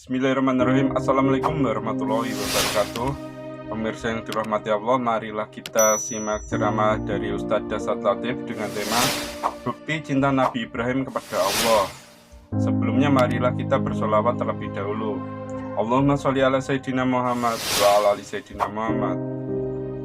Bismillahirrahmanirrahim. Assalamualaikum warahmatullahi wabarakatuh. Pemirsa yang dirahmati Allah, marilah kita simak ceramah dari Ustadz Dasat Latif dengan tema Bukti Cinta Nabi Ibrahim kepada Allah. Sebelumnya marilah kita bersolawat terlebih dahulu. Allahumma sholli ala Sayyidina Muhammad wa ala ali Sayyidina Muhammad.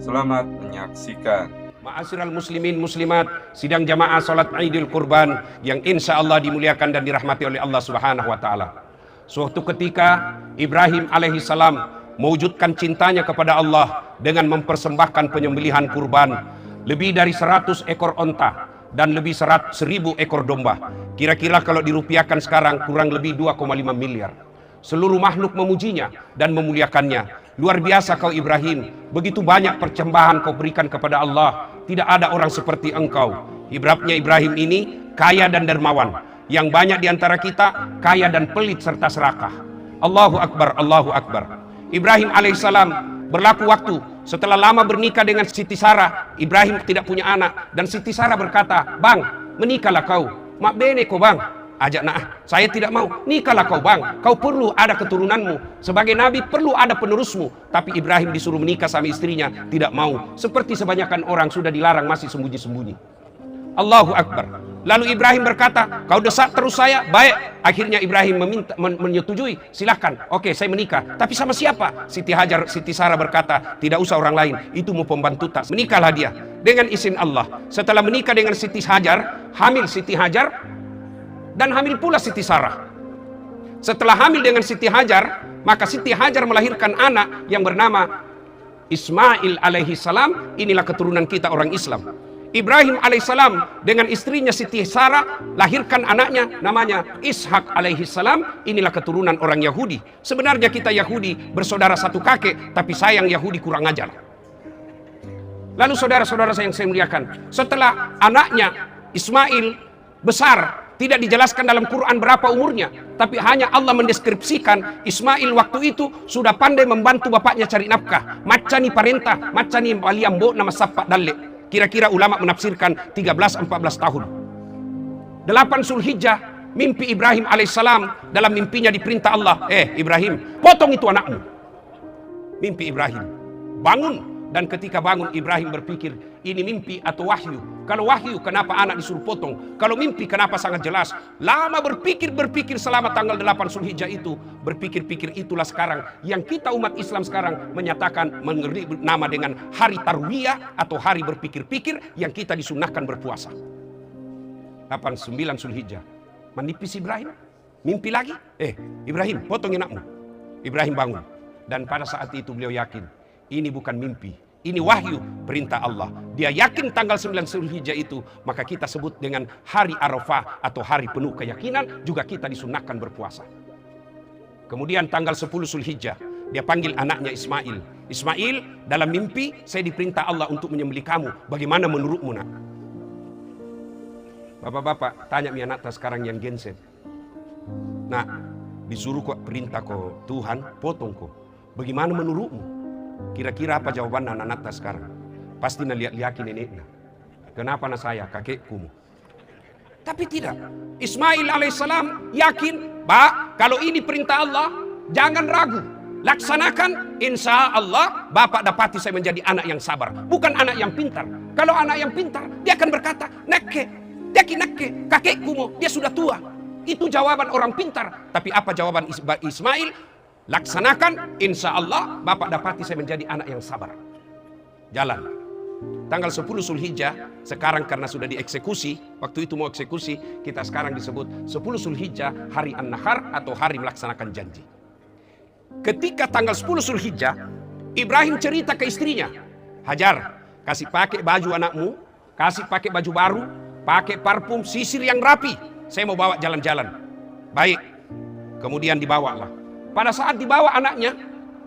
Selamat menyaksikan. Ma'asyiral muslimin muslimat, sidang jamaah salat Idul Kurban yang insya Allah dimuliakan dan dirahmati oleh Allah Subhanahu wa taala. Suatu ketika Ibrahim alaihissalam mewujudkan cintanya kepada Allah dengan mempersembahkan penyembelihan kurban lebih dari 100 ekor onta dan lebih 1.000 ekor domba. Kira-kira kalau dirupiahkan sekarang kurang lebih 2,5 miliar. Seluruh makhluk memujinya dan memuliakannya. Luar biasa kau Ibrahim, begitu banyak persembahan kau berikan kepada Allah. Tidak ada orang seperti engkau. Ibaratnya Ibrahim ini kaya dan dermawan. Yang banyak diantara kita kaya dan pelit serta serakah. Allahu Akbar, Allahu Akbar. Ibrahim alaihissalam berlaku waktu setelah lama bernikah dengan Siti Sarah. Ibrahim tidak punya anak dan Siti Sarah berkata, "Bang, menikahlah kau." "Mak bene kau bang." "Ajak nah, saya tidak mau." "Nikahlah kau bang, kau perlu ada keturunanmu. Sebagai nabi perlu ada penerusmu." Tapi Ibrahim disuruh menikah sama istrinya, tidak mau. Seperti sebanyakan orang sudah dilarang masih sembunyi-sembunyi. Allahu Akbar. Lalu Ibrahim berkata, "Kau desak terus saya." Baik. Akhirnya Ibrahim menyetujui. "Silahkan, oke saya menikah. Tapi sama siapa?" Siti Sarah berkata, "Tidak usah orang lain, itu mau pembantu tas." Menikahlah dia dengan izin Allah. Setelah menikah dengan Siti Hajar, hamil Siti Hajar dan hamil pula Siti Sarah. Setelah hamil dengan Siti Hajar, maka Siti Hajar melahirkan anak yang bernama Ismail alaihi salam. Inilah keturunan kita orang Islam. Ibrahim alaihissalam dengan istrinya Siti Sarah lahirkan anaknya namanya Ishak alaihissalam. Inilah keturunan orang Yahudi. Sebenarnya kita Yahudi bersaudara satu kakek, tapi sayang Yahudi kurang ajar. Lalu saudara-saudara yang saya muliakan, setelah anaknya Ismail besar, tidak dijelaskan dalam Quran berapa umurnya, tapi hanya Allah mendeskripsikan Ismail waktu itu sudah pandai membantu bapaknya cari nafkah. Macani parentah, macani waliambo nama sapak dalle. Kira-kira ulama menafsirkan 13-14 tahun. 8 Zulhijjah, mimpi Ibrahim alaihissalam. Dalam mimpinya diperintah Allah, Ibrahim, potong itu anakmu. Mimpi Ibrahim, bangun. Dan ketika bangun Ibrahim berpikir, ini mimpi atau wahyu? Kalau wahyu kenapa anak disuruh potong? Kalau mimpi kenapa sangat jelas? Lama berpikir selama tanggal 8 Zulhijjah itu. Berpikir-pikir itulah sekarang yang kita umat Islam sekarang menyatakan memberi nama dengan hari Tarwiyah atau hari berpikir-pikir yang kita disunnahkan berpuasa. 9 Zulhijjah. Menipis Ibrahim. Mimpi lagi. Ibrahim, potong anakmu. Ibrahim bangun. Dan pada saat itu beliau yakin, ini bukan mimpi, ini wahyu perintah Allah. Dia yakin tanggal 9 Zulhijjah itu, maka kita sebut dengan hari Arafah atau hari penuh keyakinan. Juga kita disunnahkan berpuasa. Kemudian tanggal 10 Zulhijjah, dia panggil anaknya Ismail. "Ismail, dalam mimpi saya diperintah Allah untuk menyembelih kamu. Bagaimana menurutmu nak?" Bapak-bapak tanya mi anak sekarang yang genset. "Nak, disuruh kok perintah kok Tuhan, potong kok. Bagaimana menurutmu?" Kira-kira apa jawaban anak-anak sekarang? Pasti lihat-lihakin neneknya. "Kenapa anak saya, kakekku?" Tapi tidak. Ismail alaihissalam yakin, "Pak, kalau ini perintah Allah, jangan ragu. Laksanakan, insya Allah Bapak dapati saya menjadi anak yang sabar. Bukan anak yang pintar. Kalau anak yang pintar, dia akan berkata, nekke, kakekku, dia sudah tua." Itu jawaban orang pintar. Tapi apa jawaban Ismail? "Laksanakan, insya Allah Bapak dapati saya menjadi anak yang sabar." Jalan. Tanggal 10 Zulhijjah, sekarang karena sudah dieksekusi, waktu itu mau eksekusi, kita sekarang disebut 10 Zulhijjah, hari An-Nahar atau hari melaksanakan janji. Ketika tanggal 10 Zulhijjah, Ibrahim cerita ke istrinya, "Hajar, kasih pakai baju anakmu, kasih pakai baju baru, pakai parfum, sisir yang rapi. Saya mau bawa jalan-jalan." Baik. Kemudian dibawalah. Pada saat dibawa anaknya,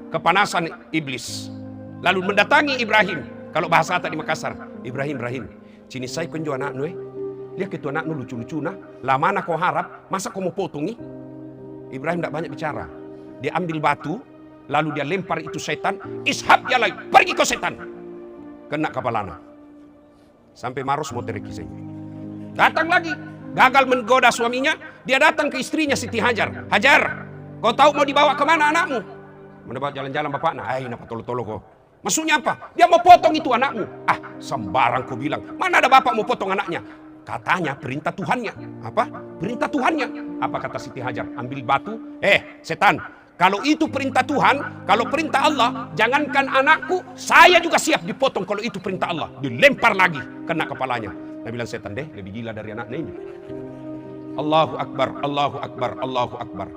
kepanasan iblis. Lalu mendatangi Ibrahim. Kalau bahasa tadi Makassar, Ibrahim, sini saya penju anak nu. Lihat itu anak nu lucu-lucu nah. Lama nak kau harap, masa kau mau potongi? Ibrahim tidak banyak bicara. Dia ambil batu, lalu dia lempar itu setan. "Ishab ya lagi, pergi kau setan." Kena kepalanya. Sampai Maros mau terikisah. Datang lagi, gagal menggoda suaminya. Dia datang ke istrinya Siti Hajar. "Hajar, Kau tahu mau dibawa kemana anakmu? Mau dibawa jalan-jalan bapak? Nah, napa tolo-tolo kau. Maksudnya apa? Dia mau potong itu anakmu. Ah, sembarang kau bilang. Mana ada bapak mau potong anaknya? Katanya perintah Tuhannya. Apa? Perintah Tuhannya. Apa kata Siti Hajar? Ambil batu. Setan. Kalau itu perintah Tuhan, kalau perintah Allah, jangankan anakku, saya juga siap dipotong kalau itu perintah Allah. Dilempar lagi, kena kepalanya. Dia bilang setan deh, lebih gila dari anaknya ini. Allahu Akbar, Allahu Akbar, Allahu Akbar.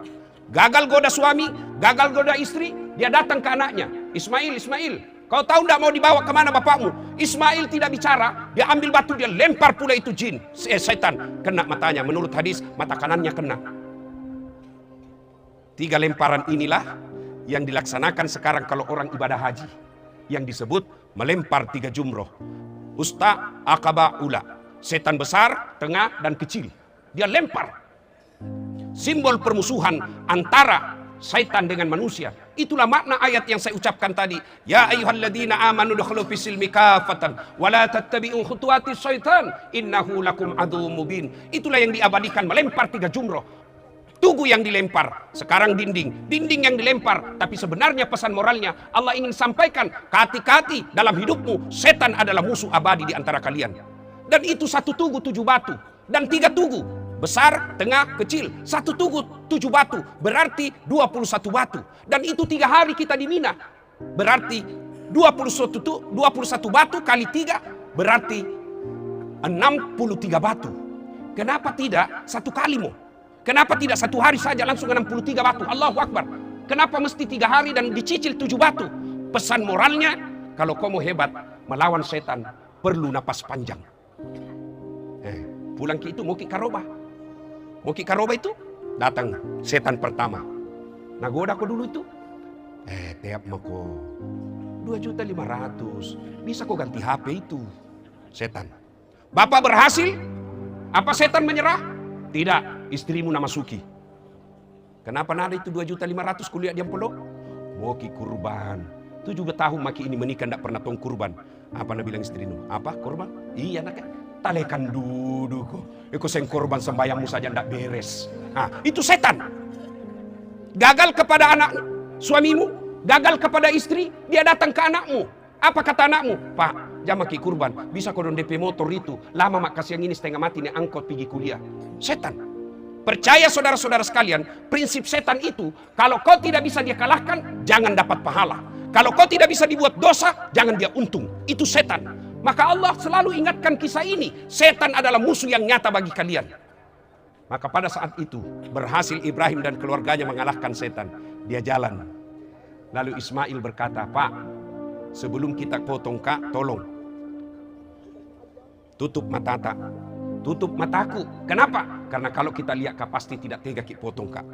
Gagal goda suami, gagal goda istri, dia datang ke anaknya. Ismail, kau tahu tidak mau dibawa kemana bapakmu? Ismail tidak bicara, dia ambil batu, dia lempar pula itu jin, setan. Kena matanya, menurut hadis, mata kanannya kena. 3 lemparan inilah yang dilaksanakan sekarang kalau orang ibadah haji. Yang disebut melempar 3 jumroh. Usta, Aqaba, Ula. Setan besar, tengah, dan kecil. Dia lempar. Simbol permusuhan antara syaitan dengan manusia. Itulah makna ayat yang saya ucapkan tadi. Ya ayyuhalladzina amanu dukhulu fis-silmi kafatan wa la tattabi'u khutuwatis syaitan innahu lakum aduwwum mubin. Itulah yang diabadikan, melempar 3 jumroh. Tugu yang dilempar, sekarang dinding yang dilempar. Tapi sebenarnya pesan moralnya Allah ingin sampaikan, hati-hati dalam hidupmu, setan adalah musuh abadi di antara kalian. Dan itu 1 tugu 7 batu, dan 3 tugu, besar, tengah, kecil. 1 tugu 7 batu, berarti 21 batu. Dan itu 3 hari kita di Mina, berarti 21 batu kali 3, berarti 63 batu. Kenapa tidak 1 kali mau? Kenapa tidak 1 hari saja langsung 63 batu? Allahu Akbar. Kenapa mesti 3 hari dan dicicil 7 batu? Pesan moralnya, kalau kau mau hebat melawan setan, perlu napas panjang. Pulang ke itu mau ke Karoba. Mau ke Karoba itu, datang setan pertama. Nagoda kau dulu itu. Tiap mako 2.500.000. Bisa kau ganti HP itu. Setan. Bapak berhasil? Apa setan menyerah? Tidak, istrimu nama Suki. Kenapa nada itu 2.500.000 kuliah dia peluk? Mau ki kurban. 7 tahun maki ini menikah tidak pernah tong kurban. Apa nak bilang istrimu? Apa kurban? Iya nak. Talekan duduk kok. Ikut seng korban sembayangmu saja tidak beres. Itu setan. Gagal kepada anak suamimu, gagal kepada istri, dia datang ke anakmu. Apa kata anakmu? Pak, jam maki kurban, bisa kau DP motor itu. Lama mak kasih yang ini setengah mati nih angkot pergi kuliah. Setan. Percaya saudara-saudara sekalian, prinsip setan itu, kalau kau tidak bisa dia kalahkan, jangan dapat pahala. Kalau kau tidak bisa dibuat dosa, jangan dia untung. Itu setan. Maka Allah selalu ingatkan kisah ini. Setan adalah musuh yang nyata bagi kalian. Maka pada saat itu berhasil Ibrahim dan keluarganya mengalahkan setan. Dia jalan. Lalu Ismail berkata, Pak, sebelum kita potong kak, tolong tutup mata tak. Tutup mataku. Kenapa? Karena kalau kita lihat kak pasti tidak tega kita potong kak.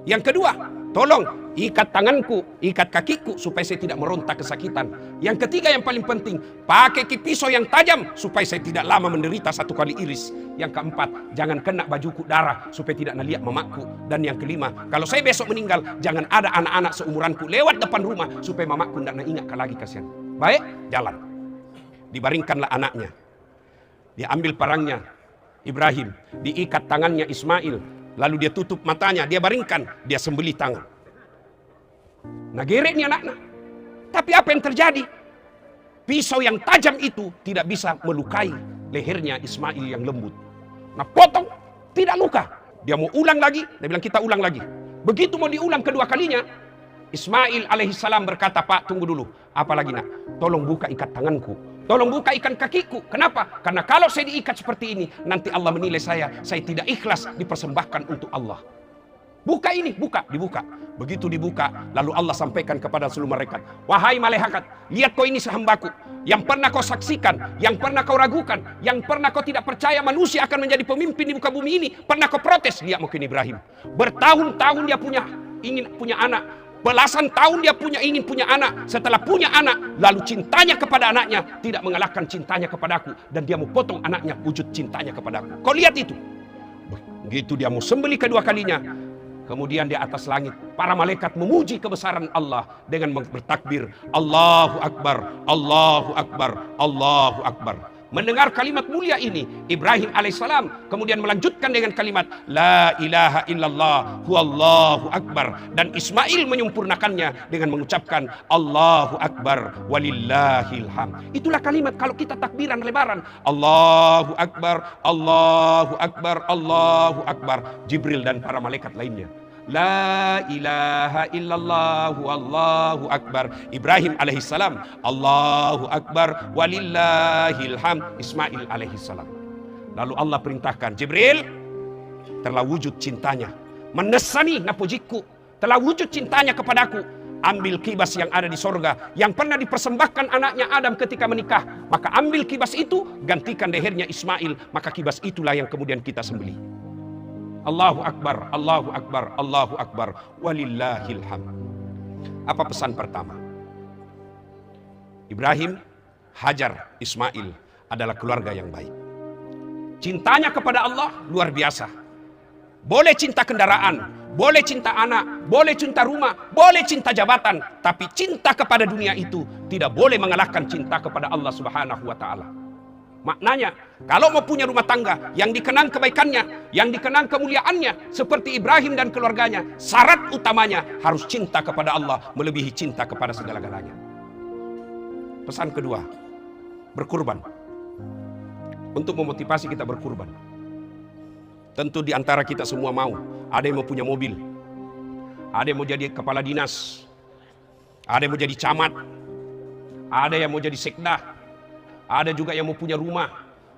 Yang kedua, tolong ikat tanganku, ikat kakiku supaya saya tidak meronta kesakitan. Yang ketiga yang paling penting, pakai pisau yang tajam supaya saya tidak lama menderita 1 kali iris. Yang keempat, jangan kena bajuku darah supaya tidak naliak mamaku. Dan yang kelima, kalau saya besok meninggal, jangan ada anak-anak seumuranku lewat depan rumah supaya mamaku tidak ingat lagi kasihan. Baik, jalan. Dibaringkanlah anaknya. Dia ambil parangnya, Ibrahim, diikat tangannya Ismail. Lalu dia tutup matanya, dia baringkan, dia sembelih tangan. Nah gerek nih anaknya. Tapi apa yang terjadi? Pisau yang tajam itu tidak bisa melukai lehernya Ismail yang lembut. Nah potong, tidak luka. Dia mau ulang lagi, dia bilang kita ulang lagi. Begitu mau diulang kedua kalinya, Ismail alaihissalam berkata, Pak tunggu dulu. Apalagi nak, tolong buka ikat tanganku. Tolong buka ikat kakiku. Kenapa? Karena kalau saya diikat seperti ini, nanti Allah menilai saya tidak ikhlas dipersembahkan untuk Allah. Buka ini, buka, dibuka. Begitu dibuka, lalu Allah sampaikan kepada seluruh malaikat, wahai malaikat, lihat kau ini sehambaku, yang pernah kau saksikan, yang pernah kau ragukan, yang pernah kau tidak percaya manusia akan menjadi pemimpin di muka bumi ini, pernah kau protes. Lihat mungkin Ibrahim, bertahun-tahun dia ingin punya anak. Belasan tahun dia ingin punya anak. Setelah punya anak, lalu cintanya kepada anaknya tidak mengalahkan cintanya kepadaku. Dan dia mau potong anaknya, wujud cintanya kepadaku. Kau lihat itu. Begitu dia mau sembelih kedua kalinya. Kemudian di atas langit, para malaikat memuji kebesaran Allah dengan bertakbir, Allahu Akbar, Allahu Akbar, Allahu Akbar. mendengar kalimat mulia ini, Ibrahim alaihissalam kemudian melanjutkan dengan kalimat La ilaha illallah huwallahu akbar, dan Ismail menyempurnakannya dengan mengucapkan Allahu akbar walillahil hamd. Itulah kalimat kalau kita takbiran lebaran, Allahu akbar, Allahu akbar, Allahu akbar. Jibril dan para malaikat lainnya, La ilaha illallah wallahu akbar. Ibrahim alaihissalam, Allahu akbar walillahil hamd. Ismail alaihissalam. Lalu Allah perintahkan, Jibril, telah wujud cintanya, menesani napujiku, telah wujud cintanya kepadaku. Ambil kibas yang ada di sorga, yang pernah dipersembahkan anaknya Adam ketika menikah. Maka ambil kibas itu, gantikan lehernya Ismail. Maka kibas itulah yang kemudian kita sembelih. Allahu akbar, Allahu akbar, Allahu akbar, walillahil hamd. Apa pesan pertama? Ibrahim, Hajar, Ismail adalah keluarga yang baik. Cintanya kepada Allah luar biasa. Boleh cinta kendaraan, boleh cinta anak, boleh cinta rumah, boleh cinta jabatan, tapi cinta kepada dunia itu tidak boleh mengalahkan cinta kepada Allah Subhanahu wa taala. Maknanya, kalau mau punya rumah tangga yang dikenang kebaikannya, yang dikenang kemuliaannya, seperti Ibrahim dan keluarganya, syarat utamanya harus cinta kepada Allah melebihi cinta kepada segala-galanya. Pesan kedua, berkurban. Untuk memotivasi kita berkurban. Tentu di antara kita semua mau. Ada yang mau punya mobil, ada yang mau jadi kepala dinas, ada yang mau jadi camat, ada yang mau jadi sekda, ada juga yang mau punya rumah,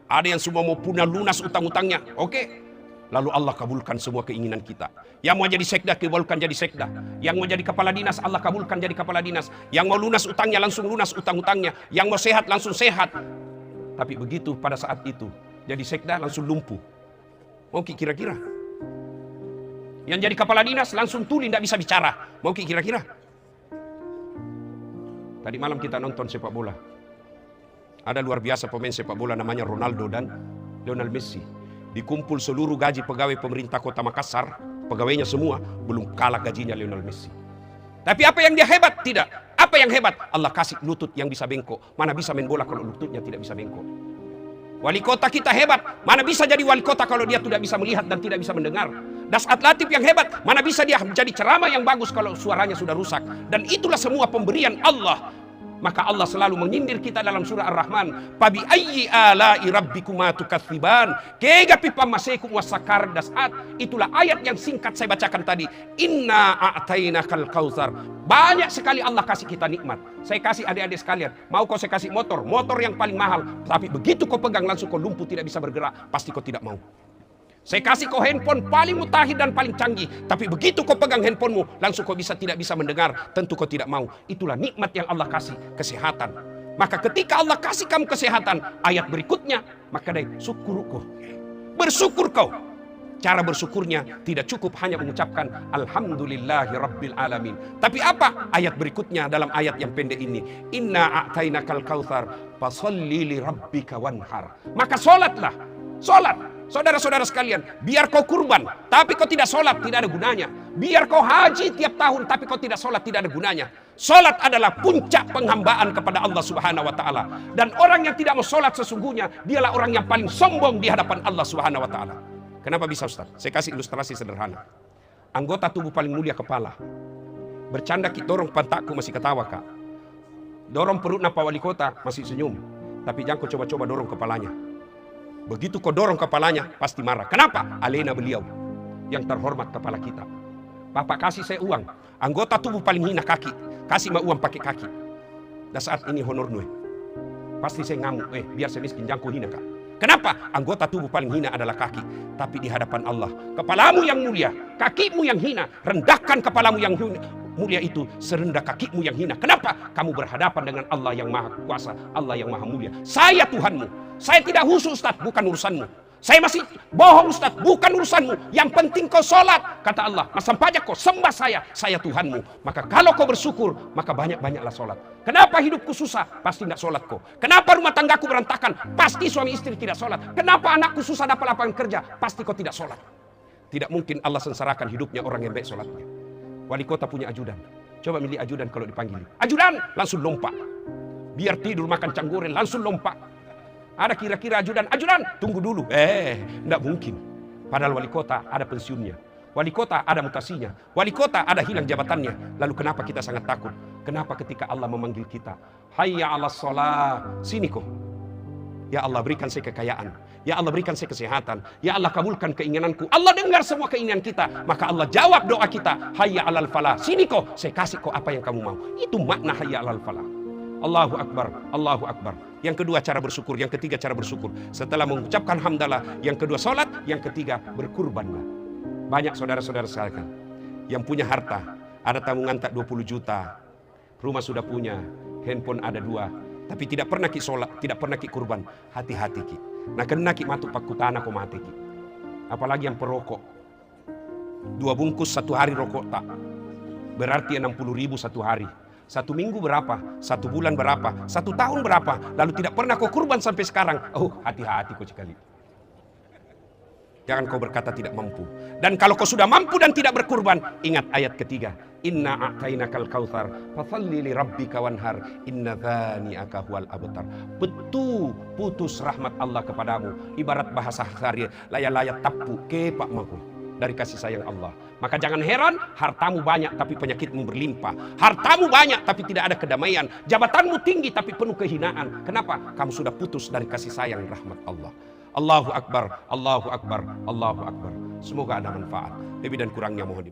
ada yang semua mau punya lunas utang-utangnya. Oke, lalu Allah kabulkan semua keinginan kita. Yang mau jadi sekda, kabulkan jadi sekda. Yang mau jadi kepala dinas, Allah kabulkan jadi kepala dinas. Yang mau lunas utangnya, langsung lunas utang-utangnya. Yang mau sehat, langsung sehat. Tapi begitu pada saat itu, jadi sekda langsung lumpuh. Mau kira-kira? Yang jadi kepala dinas langsung tuli, tidak bisa bicara. Mau kira-kira? Tadi malam kita nonton sepak bola. Ada luar biasa pemain sepak bola namanya Ronaldo dan Lionel Messi. Dikumpul seluruh gaji pegawai pemerintah kota Makassar, pegawainya semua, belum kalah gajinya Lionel Messi. Tapi apa yang dia hebat? Tidak. Apa yang hebat? Allah kasih lutut yang bisa bengkok. Mana bisa main bola kalau lututnya tidak bisa bengkok? Wali kota kita hebat. Mana bisa jadi wali kota kalau dia tidak bisa melihat dan tidak bisa mendengar? Dasat Latif yang hebat. Mana bisa dia menjadi ceramah yang bagus kalau suaranya sudah rusak? Dan itulah semua pemberian Allah. Maka Allah selalu menyindir kita dalam surah Ar-Rahman. Fabi ayyi ala'i rabbikuma tukatsiban. Kegapi pamasekum wasakar dasat. Itulah ayat yang singkat saya bacakan tadi. Inna a'tainakal kautsar. Banyak sekali Allah kasih kita nikmat. Saya kasih adik-adik sekalian. Mau kau saya kasih motor yang paling mahal. Tapi begitu kau pegang langsung kau lumpuh, tidak bisa bergerak. Pasti kau tidak mau. Saya kasih kau handphone paling mutakhir dan paling canggih. Tapi begitu kau pegang handphonemu, langsung kau tidak bisa mendengar. Tentu kau tidak mau. Itulah nikmat yang Allah kasih, kesehatan. Maka ketika Allah kasih kamu kesehatan, ayat berikutnya, maka dari syukur kau. Bersyukur kau. Cara bersyukurnya tidak cukup hanya mengucapkan Alhamdulillahi Rabbil Alamin. Tapi apa? Ayat berikutnya dalam ayat yang pendek ini. Inna a'tainakal kautsar fasalli li rabbika wanhar. Maka sholatlah. Sholat. Saudara-saudara sekalian, biar kau kurban, tapi kau tidak sholat, tidak ada gunanya. Biar kau haji tiap tahun, tapi kau tidak sholat, tidak ada gunanya. Sholat adalah puncak penghambaan kepada Allah Subhanahu wa Ta'ala. Dan orang yang tidak mau sholat sesungguhnya, dialah orang yang paling sombong di hadapan Allah Subhanahu wa Ta'ala. Kenapa bisa, Ustaz? Saya kasih ilustrasi sederhana. Anggota tubuh paling mulia kepala. Bercanda kita dorong pantatku masih ketawa, Kak. Dorong perutnya Pak Wali Kota masih senyum. Tapi jangan kau coba-coba dorong kepalanya. Begitu kau dorong kepalanya, pasti marah. Kenapa? Alena beliau, yang terhormat kepala kita. Bapak kasih saya uang. Anggota tubuh paling hina kaki. Kasih mah uang pakai kaki. Dan saat ini honor nue. Pasti saya ngamuk. Biar saya miskin, jangan kau hina, Kak. Kenapa? Anggota tubuh paling hina adalah kaki. Tapi di hadapan Allah, kepalamu yang mulia, kakimu yang hina. Rendahkan kepalamu yang mulia itu serendah kakimu yang hina. Kenapa? Kamu berhadapan dengan Allah yang maha kuasa, Allah yang maha mulia. Saya Tuhanmu. Saya tidak khusus, Ustaz, bukan urusanmu. Saya masih bohong, Ustaz, bukan urusanmu. Yang penting kau sholat. Kata Allah, masam pajak kau sembah saya Tuhanmu. Maka kalau kau bersyukur, maka banyak-banyaklah sholat. Kenapa hidupku susah? Pasti tidak sholat kau. Kenapa rumah tanggaku berantakan? Pasti suami istri tidak sholat. Kenapa anakku susah dapat lapangan kerja? Pasti kau tidak sholat. Tidak mungkin Allah sengsarakan hidupnya orang yang baik sholatnya. Wali kota punya ajudan. Coba milih ajudan kalau dipanggil. Ajudan, langsung lompat. Biar tidur makan cangguren, langsung lompat. Ada kira-kira ajudan, tunggu dulu. Enggak mungkin. Padahal wali kota ada pensiunnya. Wali kota ada mutasinya. Wali kota ada hilang jabatannya. Lalu kenapa kita sangat takut? Kenapa ketika Allah memanggil kita, hayya 'alas shalah, sini kok. Ya Allah, berikan saya kekayaan. Ya Allah, berikan saya kesehatan. Ya Allah, kabulkan keinginanku. Allah dengar semua keinginan kita. Maka Allah jawab doa kita, hayya 'alal falah, sini kok, saya kasih kok apa yang kamu mau. Itu makna hayya 'alal falah. Allahu Akbar, Allahu Akbar. Yang kedua cara bersyukur, yang ketiga cara bersyukur. Setelah mengucapkan hamdalah, yang kedua sholat, yang ketiga berkurbanlah. Banyak saudara-saudara sekalian yang punya harta, ada tanggungan tak 20 juta, rumah sudah punya, handphone ada 2, tapi tidak pernah ki sholat, tidak pernah ki kurban. Hati-hati ki. Nah kena ki matu pakutana ko mati ki. Apalagi yang perokok. 2 bungkus 1 hari rokok tak. Berarti 60.000 1 hari. 1 minggu berapa? 1 bulan berapa? 1 tahun berapa? Lalu tidak pernah kau kurban sampai sekarang. Oh, hati-hati kau sekali. Jangan kau berkata tidak mampu. Dan kalau kau sudah mampu dan tidak berkurban, ingat ayat ketiga. Inna a'tainakal kautsar, fasalli li rabbika wanhar, inna dzani'aka huwal abtar. Betul putus rahmat Allah kepadamu. Ibarat bahasa Sari, laya-laya tapu kepak maku. Dari kasih sayang Allah. Maka jangan heran hartamu banyak tapi penyakitmu berlimpah. Hartamu banyak tapi tidak ada kedamaian. Jabatanmu tinggi tapi penuh kehinaan. Kenapa? Kamu sudah putus dari kasih sayang rahmat Allah. Allahu Akbar, Allahu Akbar, Allahu Akbar. Semoga ada manfaat. Lebih dan kurangnya mohon